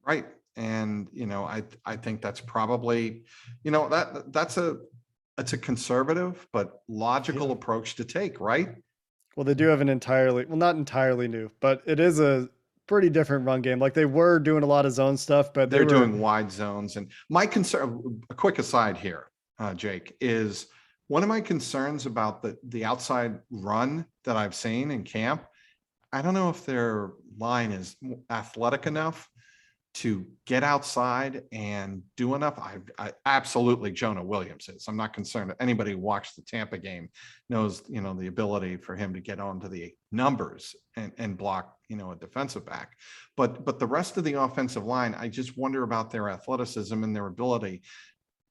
Right. And, I think that's probably, it's a conservative but logical approach to take, right? Well, they do have not entirely new, but it is a pretty different run game. Like they were doing a lot of zone stuff, but they're doing wide zones. And my concern, a quick aside here, Jake, is one of my concerns about the outside run that I've seen in camp. I don't know if their line is athletic enough to get outside and do enough. I absolutely Jonah Williams is. I'm not concerned. Anybody who watched the Tampa game knows, the ability for him to get onto the numbers and block, a defensive back. But the rest of the offensive line, I just wonder about their athleticism and their ability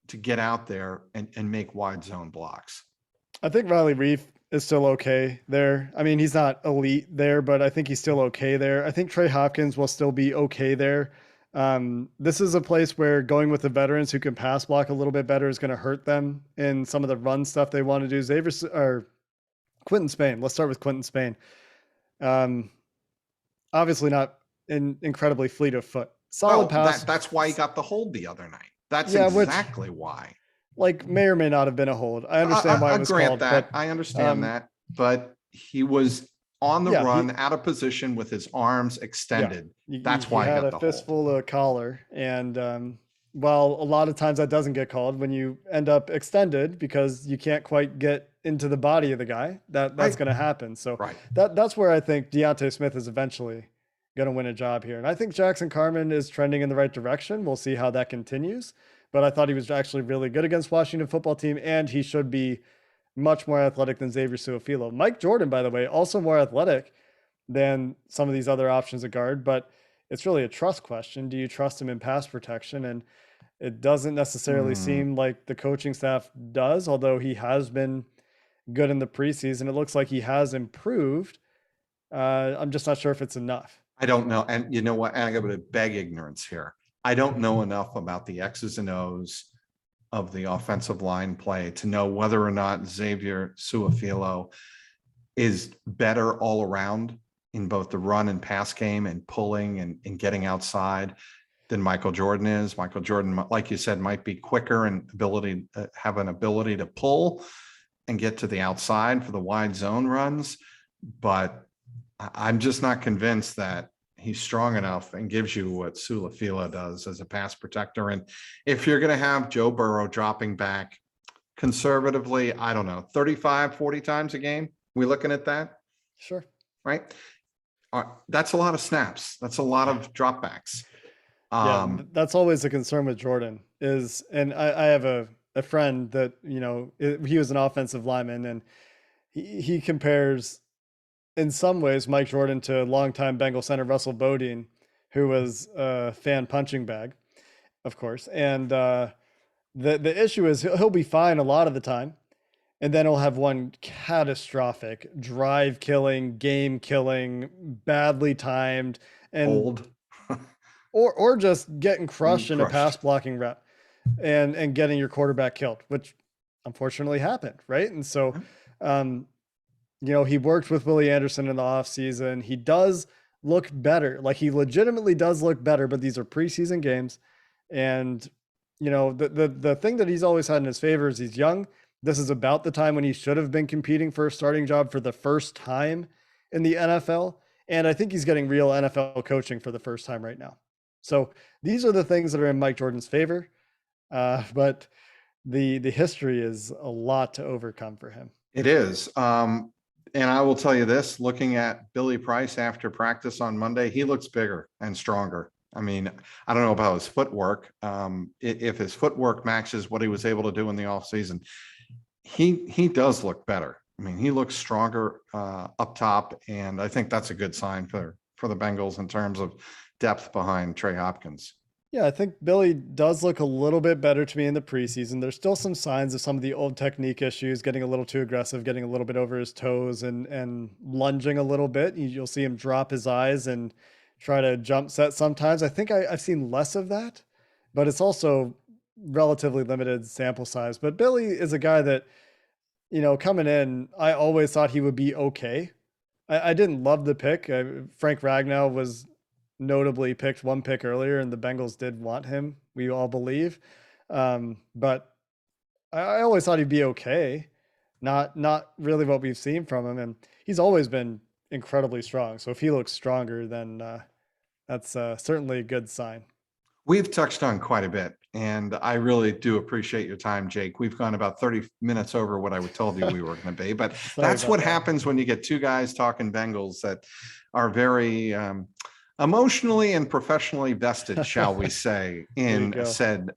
to get out there and make wide zone blocks. I think Riley Reef is still okay there. I mean, he's not elite there, but I think he's still okay there. I think Trey Hopkins will still be okay there. This is a place where going with the veterans who can pass block a little bit better is going to hurt them in some of the run stuff they want to do. Quentin Spain. Let's start with Quentin Spain. Obviously not incredibly fleet of foot. Solid pass. That's why he got the hold the other night. That's exactly why. Like may or may not have been a hold. I understand why it was called. That. I understand that, but he was on the run, out of position with his arms extended. That's why he had a fistful of collar. And while a lot of times that doesn't get called when you end up extended because you can't quite get into the body of the guy, that's going to happen. So that's where I think Deontay Smith is eventually going to win a job here. And I think Jackson Carman is trending in the right direction. We'll see how that continues. But I thought he was actually really good against Washington football team, and he should be much more athletic than Xavier Su'a-Filo. Mike Jordan, by the way, also more athletic than some of these other options at guard, but it's really a trust question. Do you trust him in pass protection? And It doesn't necessarily Hmm. seem like the coaching staff does, although he has been good in the preseason. It looks like he has improved. I'm just not sure if it's enough. I don't know. And you know what? I'm going to beg ignorance here. I don't know enough about the X's and O's of the offensive line play to know whether or not Xavier Suafilo is better all around in both the run and pass game and pulling and getting outside than Michael Jordan is. Michael Jordan, like you said, might be quicker and have an ability to pull and get to the outside for the wide zone runs. But I'm just not convinced that he's strong enough and gives you what Suafila does as a pass protector. And if you're going to have Joe Burrow dropping back conservatively, I don't know, 35, 40 times a game, we looking at that, Sure. right? That's a lot of snaps. That's a lot of dropbacks. Yeah, that's always a concern with Jordan is, and I have a friend that, he was an offensive lineman, and he compares in some ways Mike Jordan to longtime Bengal center Russell Bodine, who was a fan punching bag, of course. And the issue is he'll be fine a lot of the time, and then he'll have one catastrophic drive killing, game killing, badly timed, and Old. or just getting crushed in a pass Crushed. blocking rep and getting your quarterback killed, which unfortunately happened, right? And so um he worked with Willie Anderson in the offseason. He does look better. Like, he legitimately does look better, but these are preseason games. And, the thing that he's always had in his favor is he's young. This is about the time when he should have been competing for a starting job for the first time in the NFL. And I think he's getting real NFL coaching for the first time right now. So these are the things that are in Mike Jordan's favor. But the history is a lot to overcome for him. It is. And I will tell you this, looking at Billy Price after practice on Monday, he looks bigger and stronger. I mean, I don't know about his footwork. If his footwork matches what he was able to do in the offseason, he does look better. I mean, he looks stronger up top, and I think that's a good sign for the Bengals in terms of depth behind Trey Hopkins. Yeah, I think Billy does look a little bit better to me in the preseason. There's still some signs of some of the old technique issues, getting a little too aggressive, getting a little bit over his toes, and lunging a little bit. You'll see him drop his eyes and try to jump set sometimes. I think I've seen less of that, but it's also relatively limited sample size. But Billy is a guy that, coming in, I always thought he would be okay. I didn't love the pick. Frank Ragnow was notably picked one pick earlier, and the Bengals did want him, we all believe. But I always thought he'd be okay. Not really what we've seen from him, and he's always been incredibly strong. So if he looks stronger, then that's certainly a good sign. We've touched on quite a bit, and I really do appreciate your time, Jake. We've gone about 30 minutes over what I told you we were going to be, but that's what happens when you get two guys talking Bengals that are very emotionally and professionally vested, shall we say, in said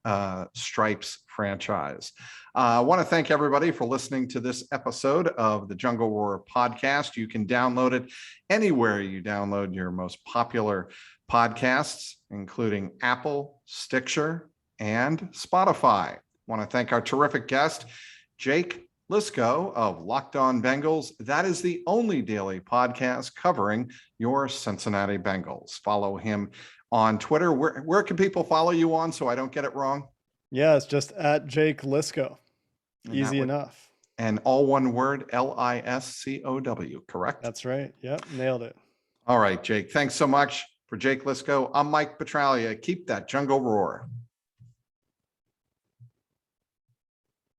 Stripes franchise. I want to thank everybody for listening to this episode of the Jungle Roar podcast. You can download it anywhere you download your most popular podcasts, including Apple, Stitcher, and Spotify. I want to thank our terrific guest, Jake Liscow of Locked On Bengals. That is the only daily podcast covering your Cincinnati Bengals. Follow him on Twitter. Where can people follow you on so I don't get it wrong? Yeah, it's just at Jake Liscow. Easy enough. And all one word, Liscow, correct? That's right. Yep, nailed it. All right, Jake. Thanks so much. For Jake Liscow, I'm Mike Petralia. Keep that jungle roar.